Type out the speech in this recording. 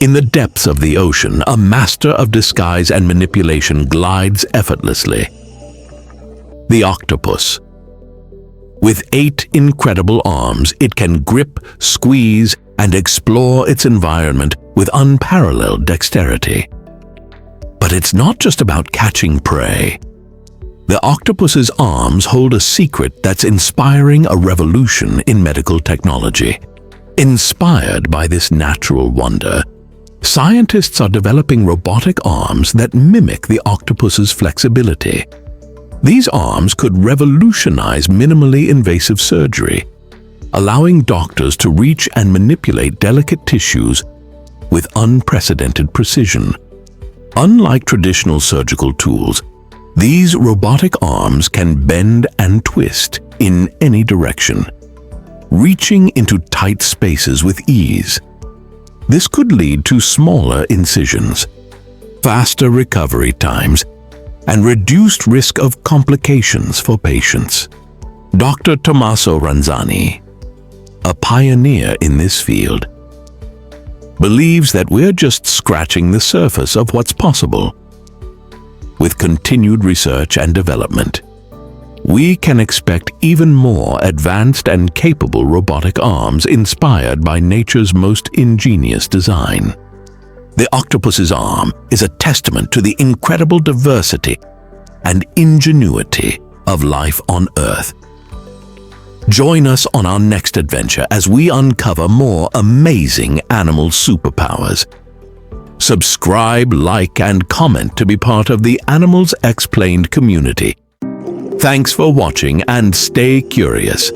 In the depths of the ocean, a master of disguise and manipulation glides effortlessly. The octopus. With 8 incredible arms, it can grip, squeeze, and explore its environment with unparalleled dexterity. But it's not just about catching prey. The octopus's arms hold a secret that's inspiring a revolution in medical technology. Inspired by this natural wonder, scientists are developing robotic arms that mimic the octopus's flexibility. These arms could revolutionize minimally invasive surgery, allowing doctors to reach and manipulate delicate tissues with unprecedented precision. Unlike traditional surgical tools, these robotic arms can bend and twist in any direction, reaching into tight spaces with ease. This could lead to smaller incisions, faster recovery times, and reduced risk of complications for patients. Dr. Tommaso Ranzani, a pioneer in this field, believes that we're just scratching the surface of what's possible. With continued research and development, we can expect even more advanced and capable robotic arms inspired by nature's most ingenious design. The octopus's arm is a testament to the incredible diversity and ingenuity of life on Earth. Join us on our next adventure as we uncover more amazing animal superpowers. Subscribe, like, and comment to be part of the Animals Explained community. Thanks for watching and stay curious.